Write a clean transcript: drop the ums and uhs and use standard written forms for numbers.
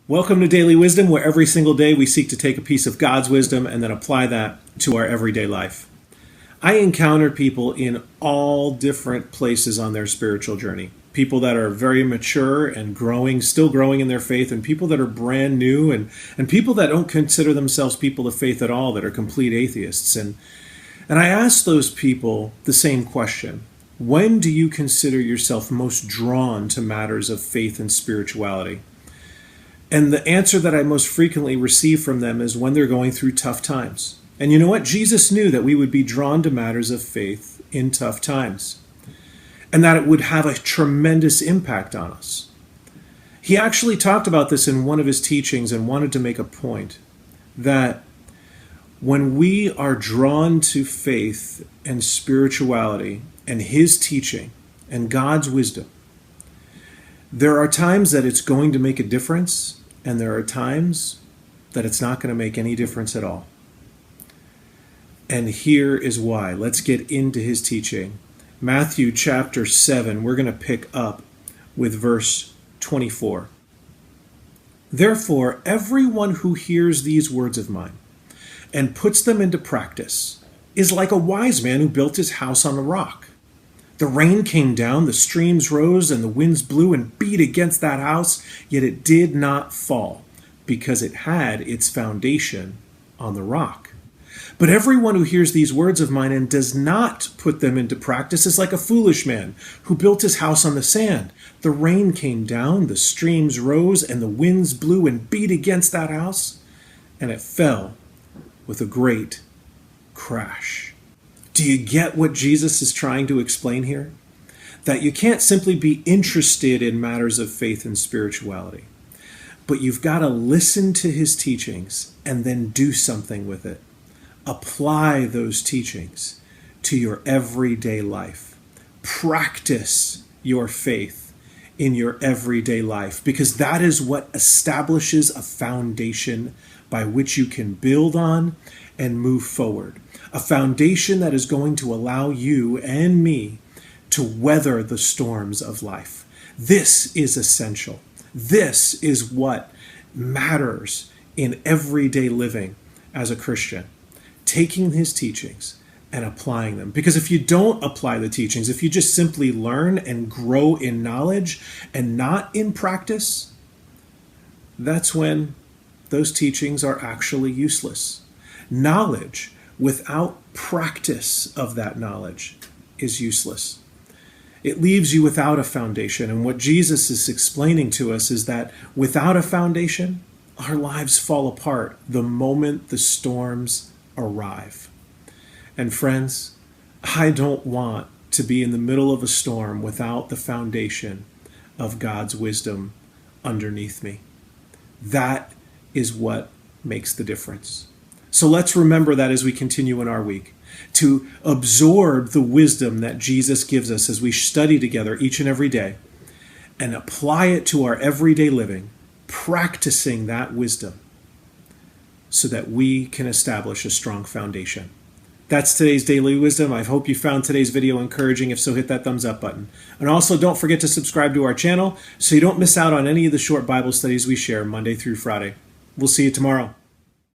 Welcome to Daily Wisdom, where every single day we seek to take a piece of God's wisdom and then apply that to our everyday life. I encounter people in all different places on their spiritual journey. People that are very mature and growing, still growing in their faith, and people that are brand new, and people that don't consider themselves people of faith at all, that are complete atheists. And I ask those people the same question. When do you consider yourself most drawn to matters of faith and spirituality? And the answer that I most frequently receive from them is when they're going through tough times. And you know what? Jesus knew that we would be drawn to matters of faith in tough times, and that it would have a tremendous impact on us. He actually talked about this in one of his teachings and wanted to make a point that when we are drawn to faith and spirituality and his teaching and God's wisdom, there are times that it's going to make a difference, and there are times that it's not going to make any difference at all. And here is why. Let's get into his teaching. Matthew chapter 7, we're going to pick up with verse 24. Therefore, everyone who hears these words of mine and puts them into practice is like a wise man who built his house on a rock. The rain came down, the streams rose, and the winds blew and beat against that house, yet it did not fall, because it had its foundation on the rock. But everyone who hears these words of mine and does not put them into practice is like a foolish man who built his house on the sand. The rain came down, the streams rose, and the winds blew and beat against that house, and it fell with a great crash. Do you get what Jesus is trying to explain here? That you can't simply be interested in matters of faith and spirituality, but you've got to listen to his teachings and then do something with it. Apply those teachings to your everyday life. Practice your faith in your everyday life, because that is what establishes a foundation by which you can build on and move forward. A foundation that is going to allow you and me to weather the storms of life. This is essential. This is what matters in everyday living as a Christian. Taking his teachings and applying them. Because if you don't apply the teachings, if you just simply learn and grow in knowledge and not in practice, that's when those teachings are actually useless. Knowledge without practice of that knowledge is useless. It leaves you without a foundation. And what Jesus is explaining to us is that without a foundation, our lives fall apart the moment the storms arrive. And friends, I don't want to be in the middle of a storm without the foundation of God's wisdom underneath me. That is what makes the difference. So let's remember that as we continue in our week, to absorb the wisdom that Jesus gives us as we study together each and every day and apply it to our everyday living, practicing that wisdom so that we can establish a strong foundation. That's today's Daily Wisdom. I hope you found today's video encouraging. If so, hit that thumbs up button. And also don't forget to subscribe to our channel so you don't miss out on any of the short Bible studies we share Monday through Friday. We'll see you tomorrow.